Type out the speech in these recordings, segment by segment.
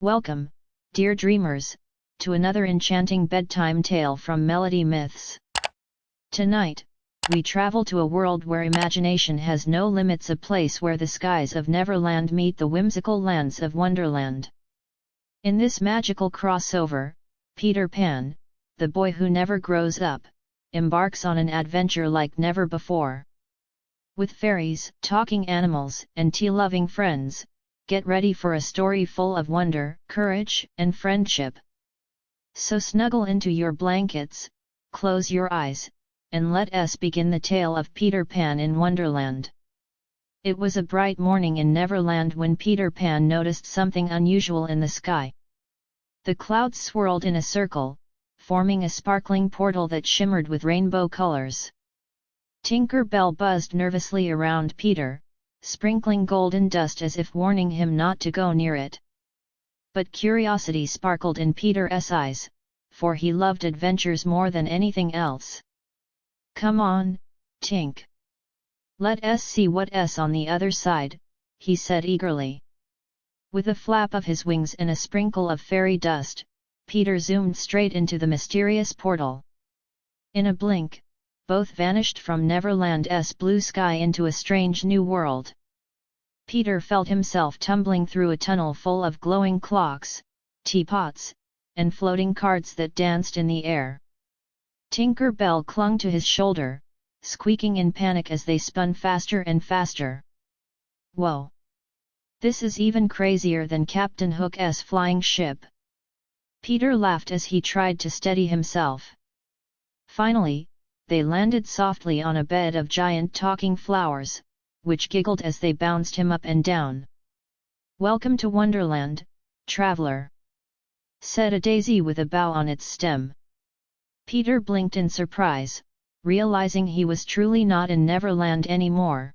Welcome, dear dreamers, to another enchanting bedtime tale from Melody Myths. Tonight, we travel to a world where imagination has no limits, a place where the skies of Neverland meet the whimsical lands of Wonderland. In this magical crossover, Peter Pan, the boy who never grows up, embarks on an adventure like never before. With fairies, talking animals, and tea-loving friends, get ready for a story full of wonder, courage, and friendship. So snuggle into your blankets, close your eyes, and let us begin the tale of Peter Pan in Wonderland. It was a bright morning in Neverland when Peter Pan noticed something unusual in the sky. The clouds swirled in a circle, forming a sparkling portal that shimmered with rainbow colors. Tinker Bell buzzed nervously around Peter, sprinkling golden dust as if warning him not to go near it. But curiosity sparkled in Peter's eyes, for he loved adventures more than anything else. "Come on, Tink. Let us see what's on the other side," he said eagerly. With a flap of his wings and a sprinkle of fairy dust, Peter zoomed straight into the mysterious portal. In a blink, both vanished from Neverland's blue sky into a strange new world. Peter felt himself tumbling through a tunnel full of glowing clocks, teapots, and floating cards that danced in the air. Tinker Bell clung to his shoulder, squeaking in panic as they spun faster and faster. "Whoa! This is even crazier than Captain Hook's flying ship." Peter laughed as he tried to steady himself. Finally, they landed softly on a bed of giant talking flowers, which giggled as they bounced him up and down. "Welcome to Wonderland, traveler," said a daisy with a bow on its stem. Peter blinked in surprise, realizing he was truly not in Neverland anymore.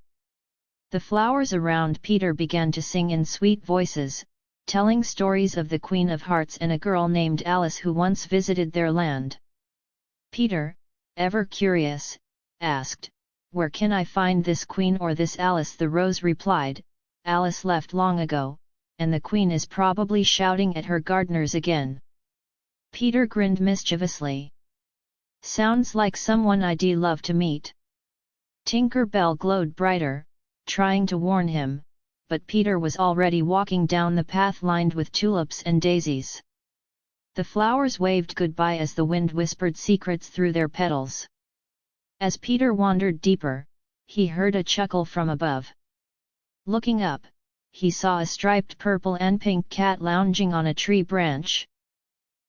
The flowers around Peter began to sing in sweet voices, telling stories of the Queen of Hearts and a girl named Alice who once visited their land. Peter, ever curious, asked, "Where can I find this Queen or this Alice?" The rose replied, "Alice left long ago, and the Queen is probably shouting at her gardeners again." Peter grinned mischievously. "Sounds like someone I'd love to meet." Tinker Bell glowed brighter, trying to warn him, but Peter was already walking down the path lined with tulips and daisies. The flowers waved goodbye as the wind whispered secrets through their petals. As Peter wandered deeper, he heard a chuckle from above. Looking up, he saw a striped purple and pink cat lounging on a tree branch.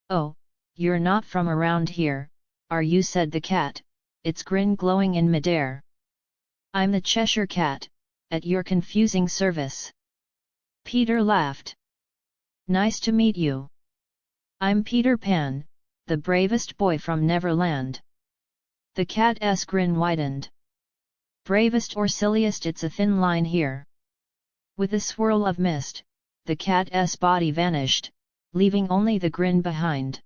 "Oh, you're not from around here, are you?" said the cat, its grin glowing in midair. "I'm the Cheshire Cat, at your confusing service." Peter laughed. "Nice to meet you. I'm Peter Pan, the bravest boy from Neverland." The cat's grin widened. "Bravest or silliest, it's a thin line here." With a swirl of mist, the cat's body vanished, leaving only the grin behind.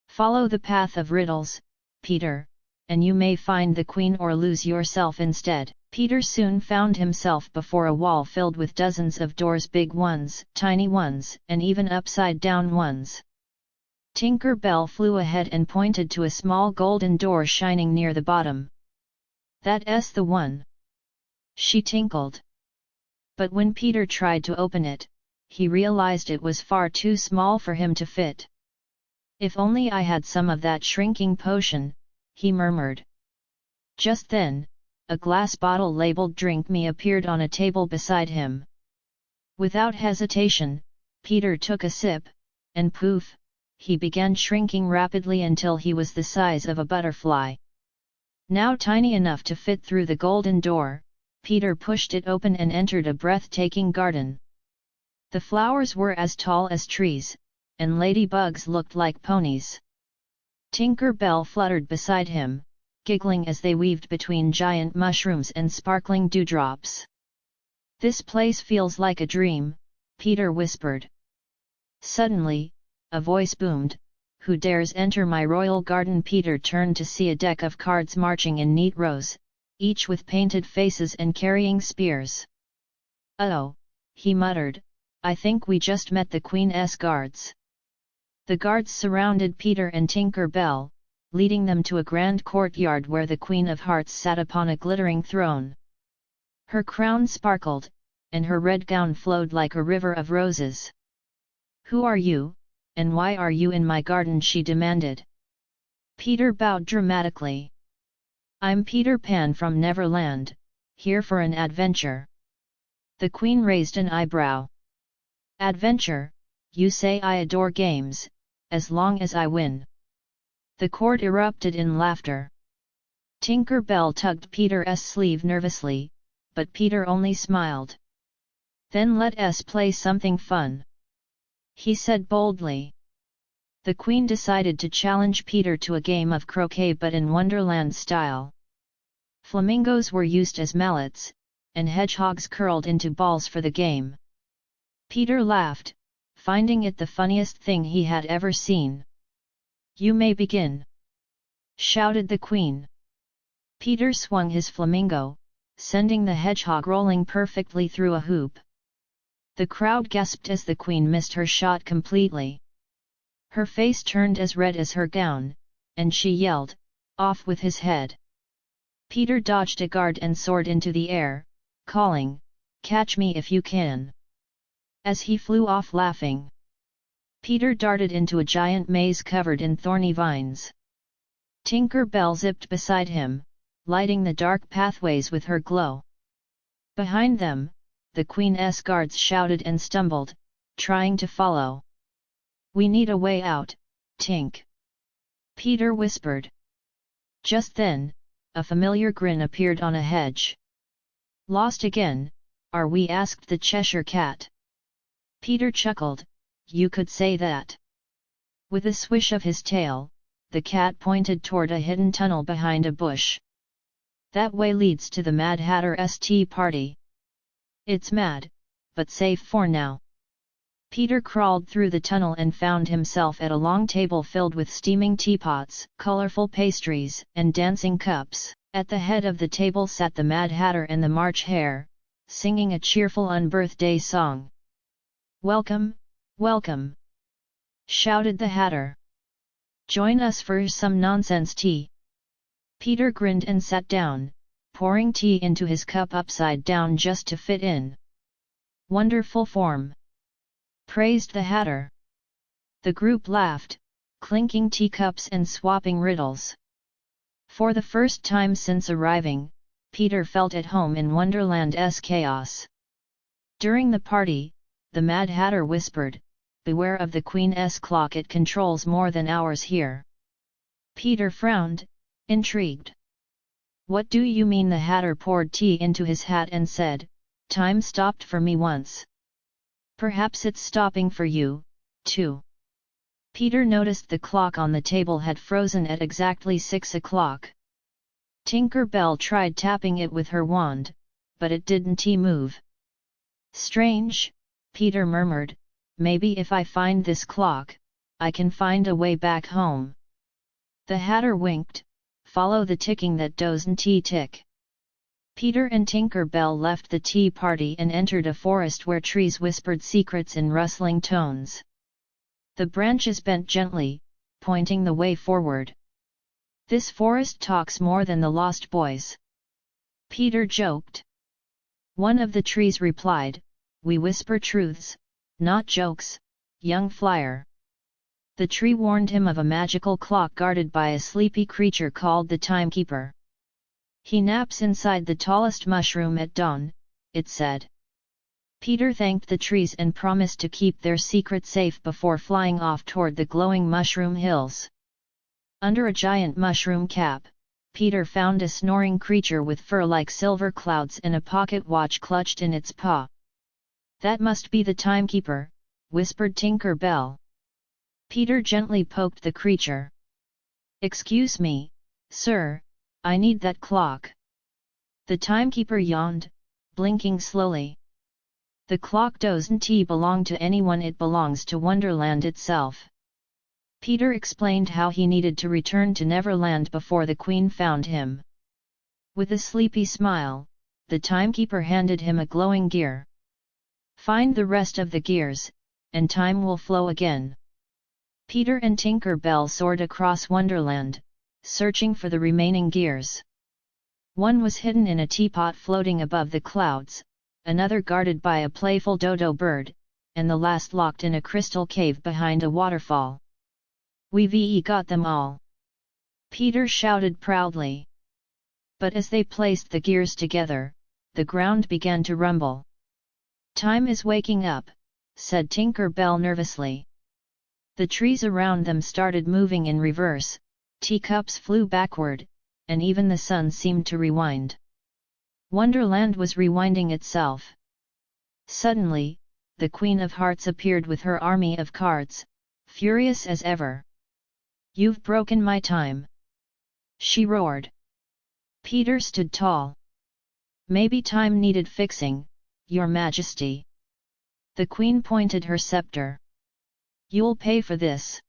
"Follow the path of riddles, Peter, and you may find the Queen or lose yourself instead." Peter soon found himself before a wall filled with dozens of doors, big ones, tiny ones, and even upside-down ones. Tinker Bell flew ahead and pointed to a small golden door shining near the bottom. "That's the one," she tinkled. But when Peter tried to open it, he realized it was far too small for him to fit. "If only I had some of that shrinking potion," he murmured. Just then, a glass bottle labeled "Drink Me" appeared on a table beside him. Without hesitation, Peter took a sip, and poof, he began shrinking rapidly until he was the size of a butterfly. Now tiny enough to fit through the golden door, Peter pushed it open and entered a breathtaking garden. The flowers were as tall as trees, and ladybugs looked like ponies. Tinker Bell fluttered beside him, giggling as they weaved between giant mushrooms and sparkling dewdrops. "This place feels like a dream," Peter whispered. Suddenly, a voice boomed, "Who dares enter my royal garden?" Peter turned to see a deck of cards marching in neat rows, each with painted faces and carrying spears. "Oh," he muttered, I think we just met the Queen's guards. The guards surrounded Peter and Tinker Bell, leading them to a grand courtyard where the Queen of Hearts sat upon a glittering throne. Her crown sparkled, and her red gown flowed like a river of roses. "Who are you, and why are you in my garden?" she demanded. Peter bowed dramatically. "I'm Peter Pan from Neverland, here for an adventure." The Queen raised an eyebrow. "Adventure, you say? I adore games, as long as I win." The court erupted in laughter. Tinker Bell tugged Peter's sleeve nervously, but Peter only smiled. "Then let us play something fun," he said boldly. The Queen decided to challenge Peter to a game of croquet, but in Wonderland style. Flamingos were used as mallets, and hedgehogs curled into balls for the game. Peter laughed, finding it the funniest thing he had ever seen. "You may begin," shouted the Queen. Peter swung his flamingo, sending the hedgehog rolling perfectly through a hoop. The crowd gasped as the Queen missed her shot completely. Her face turned as red as her gown, and she yelled, "Off with his head!" Peter dodged a guard and soared into the air, calling, "Catch me if you can!" As he flew off laughing, Peter darted into a giant maze covered in thorny vines. Tinker Bell zipped beside him, lighting the dark pathways with her glow. Behind them, the Queen's guards shouted and stumbled, trying to follow. "We need a way out, Tink," Peter whispered. Just then, a familiar grin appeared on a hedge. "Lost again, are we?" asked the Cheshire Cat. Peter chuckled, "You could say that." With a swish of his tail, the cat pointed toward a hidden tunnel behind a bush. "That way leads to the Mad Hatter's tea party." "It's mad, but safe for now." Peter crawled through the tunnel and found himself at a long table filled with steaming teapots, colorful pastries, and dancing cups. At the head of the table sat the Mad Hatter and the March Hare, singing a cheerful unbirthday song. "Welcome, welcome!" shouted the Hatter. "Join us for some nonsense tea." Peter grinned and sat down, pouring tea into his cup upside down just to fit in. "Wonderful form!" praised the Hatter. The group laughed, clinking teacups and swapping riddles. For the first time since arriving, Peter felt at home in Wonderland's chaos. During the party, the Mad Hatter whispered, "Beware of the Queen's clock, it controls more than ours here." Peter frowned, intrigued. "What do you mean?" The Hatter poured tea into his hat and said, "Time stopped for me once. Perhaps it's stopping for you, too." Peter noticed the clock on the table had frozen at exactly 6 o'clock. Tinker Bell tried tapping it with her wand, but it didn't move. "Strange," Peter murmured, "maybe if I find this clock, I can find a way back home." The Hatter winked, "Follow the ticking that doesn't tick." Peter and Tinker Bell left the tea party and entered a forest where trees whispered secrets in rustling tones. The branches bent gently, pointing the way forward. "This forest talks more than the Lost Boys," Peter joked. One of the trees replied, "We whisper truths, not jokes, young flyer." The tree warned him of a magical clock guarded by a sleepy creature called the Timekeeper. "He naps inside the tallest mushroom at dawn," it said. Peter thanked the trees and promised to keep their secret safe before flying off toward the glowing mushroom hills. Under a giant mushroom cap, Peter found a snoring creature with fur like silver clouds and a pocket watch clutched in its paw. "That must be the Timekeeper," whispered Tinker Bell. Peter gently poked the creature. "Excuse me, sir, I need that clock." The Timekeeper yawned, blinking slowly. "The clock doesn't belong to anyone, it belongs to Wonderland itself." Peter explained how he needed to return to Neverland before the Queen found him. With a sleepy smile, the Timekeeper handed him a glowing gear. Find the rest of the gears, and time will flow again. Peter and Tinker Bell soared across Wonderland, searching for the remaining gears. One was hidden in a teapot floating above the clouds, another guarded by a playful dodo bird, and the last locked in a crystal cave behind a waterfall. We've got them all! Peter shouted proudly. But as they placed the gears together, the ground began to rumble. Time is waking up, said Tinker Bell nervously. The trees around them started moving in reverse, teacups flew backward, and even the sun seemed to rewind. Wonderland was rewinding itself. Suddenly, the Queen of Hearts appeared with her army of cards, furious as ever. You've broken my time! She roared. Peter stood tall. Maybe time needed fixing, Your Majesty. The Queen pointed her scepter. You'll pay for this.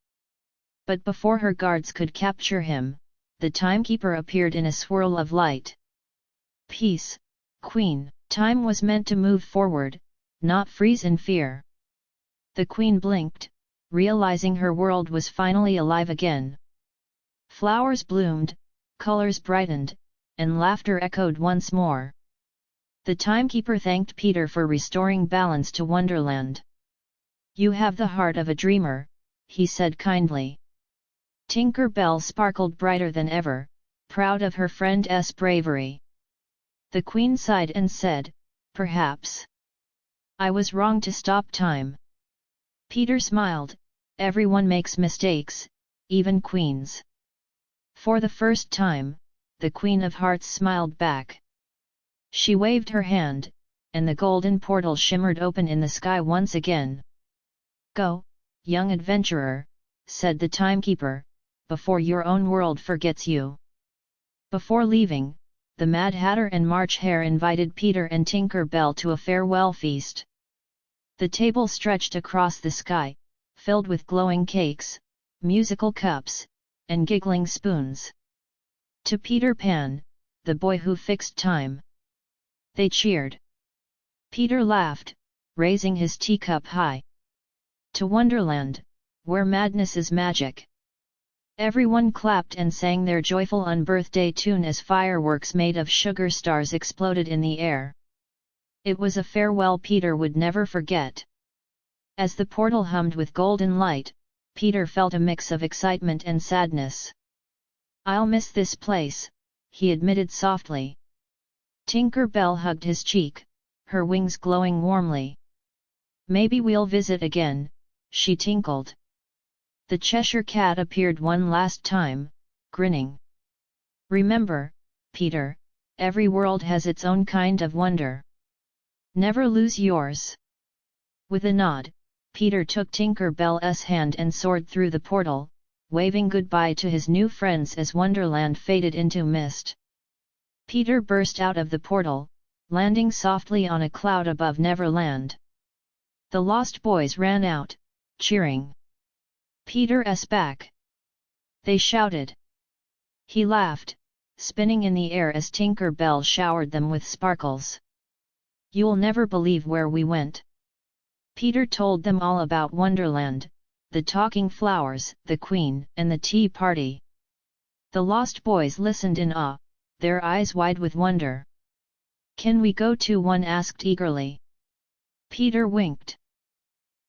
But before her guards could capture him, the timekeeper appeared in a swirl of light. Peace, Queen. Time was meant to move forward, not freeze in fear. The Queen blinked, realizing her world was finally alive again. Flowers bloomed, colors brightened, and laughter echoed once more. The timekeeper thanked Peter for restoring balance to Wonderland. You have the heart of a dreamer, he said kindly. Tinker Bell sparkled brighter than ever, proud of her friend's bravery. The Queen sighed and said, Perhaps I was wrong to stop time. Peter smiled. Everyone makes mistakes, even queens. For the first time, the Queen of Hearts smiled back. She waved her hand, and the golden portal shimmered open in the sky once again. Go, young adventurer, said the timekeeper, before your own world forgets you. Before leaving, the Mad Hatter and March Hare invited Peter and Tinker Bell to a farewell feast. The table stretched across the sky, filled with glowing cakes, musical cups, and giggling spoons. To Peter Pan, the boy who fixed time. They cheered. Peter laughed, raising his teacup high. To Wonderland, where madness is magic. Everyone clapped and sang their joyful unbirthday tune as fireworks made of sugar stars exploded in the air. It was a farewell Peter would never forget. As the portal hummed with golden light, Peter felt a mix of excitement and sadness. I'll miss this place, he admitted softly. Tinker Bell hugged his cheek, her wings glowing warmly. Maybe we'll visit again, she tinkled. The Cheshire Cat appeared one last time, grinning. Remember, Peter, every world has its own kind of wonder. Never lose yours. With a nod, Peter took Tinker Bell's hand and soared through the portal, waving goodbye to his new friends as Wonderland faded into mist. Peter burst out of the portal, landing softly on a cloud above Neverland. The Lost Boys ran out, cheering. Peter's back! They shouted. He laughed, spinning in the air as Tinker Bell showered them with sparkles. You'll never believe where we went. Peter told them all about Wonderland, the talking flowers, the Queen, and the tea party. The Lost Boys listened in awe, their eyes wide with wonder. Can we go too? One asked eagerly. Peter winked.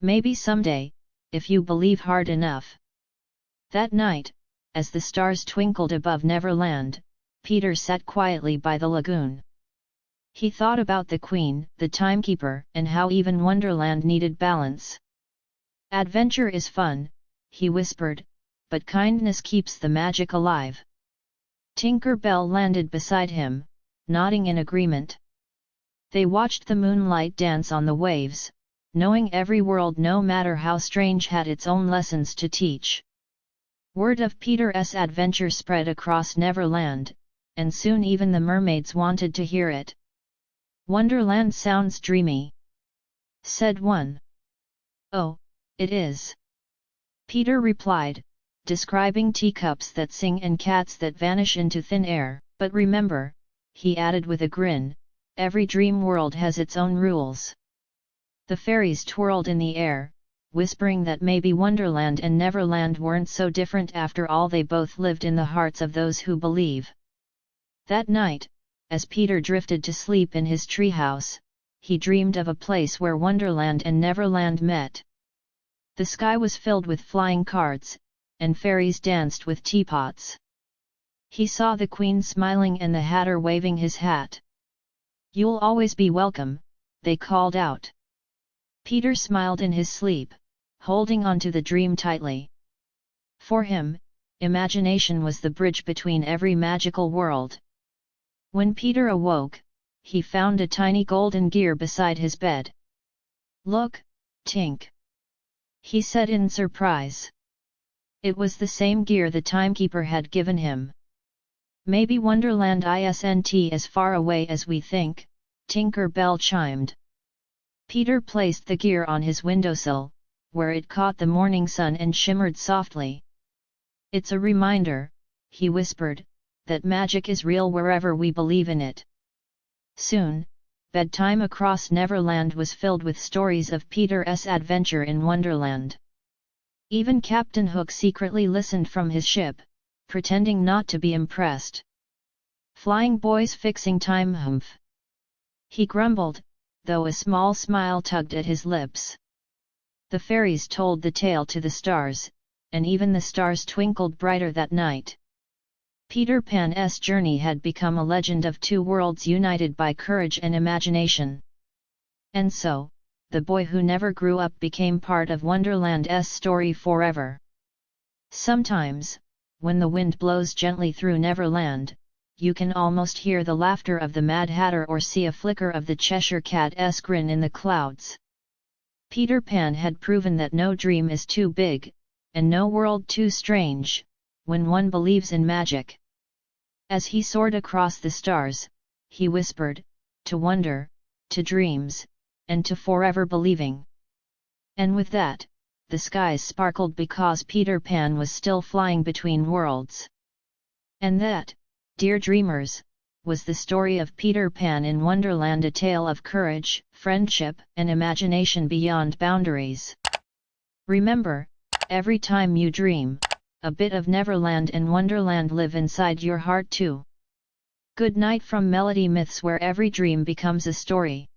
Maybe someday, if you believe hard enough. That night, as the stars twinkled above Neverland, Peter sat quietly by the lagoon. He thought about the Queen, the timekeeper, and how even Wonderland needed balance. Adventure is fun, he whispered, but kindness keeps the magic alive. Tinker Bell landed beside him, nodding in agreement. They watched the moonlight dance on the waves, knowing every world, no matter how strange, had its own lessons to teach. Word of Peter's adventure spread across Neverland, and soon even the mermaids wanted to hear it. Wonderland sounds dreamy, said one. Oh, it is. Peter replied, describing teacups that sing and cats that vanish into thin air. But remember, he added with a grin, every dream world has its own rules. The fairies twirled in the air, whispering that maybe Wonderland and Neverland weren't so different after all. They both lived in the hearts of those who believe. That night, as Peter drifted to sleep in his treehouse, he dreamed of a place where Wonderland and Neverland met. The sky was filled with flying cards, and fairies danced with teapots. He saw the Queen smiling and the Hatter waving his hat. "You'll always be welcome," they called out. Peter smiled in his sleep, holding on to the dream tightly. For him, imagination was the bridge between every magical world. When Peter awoke, he found a tiny golden gear beside his bed. "Look, Tink," he said in surprise. It was the same gear the timekeeper had given him. "Maybe Wonderland isn't as far away as we think," Tinker Bell chimed. Peter placed the gear on his windowsill, where it caught the morning sun and shimmered softly. "It's a reminder," he whispered, "that magic is real wherever we believe in it." Soon, bedtime across Neverland was filled with stories of Peter's adventure in Wonderland. Even Captain Hook secretly listened from his ship, pretending not to be impressed. "Flying boys fixing time, humph," he grumbled, though a small smile tugged at his lips. The fairies told the tale to the stars, and even the stars twinkled brighter that night. Peter Pan's journey had become a legend of two worlds united by courage and imagination. And so, the boy who never grew up became part of Wonderland's story forever. Sometimes, when the wind blows gently through Neverland, you can almost hear the laughter of the Mad Hatter or see a flicker of the Cheshire Cat's grin in the clouds. Peter Pan had proven that no dream is too big, and no world too strange, when one believes in magic. As he soared across the stars, he whispered, "To wonder, to dreams, and to forever believing." And with that, the skies sparkled because Peter Pan was still flying between worlds. And that, dear dreamers, was the story of Peter Pan in Wonderland, a tale of courage, friendship, and imagination beyond boundaries. Remember, every time you dream, a bit of Neverland and Wonderland live inside your heart too. Good night from Melody Myths, where every dream becomes a story.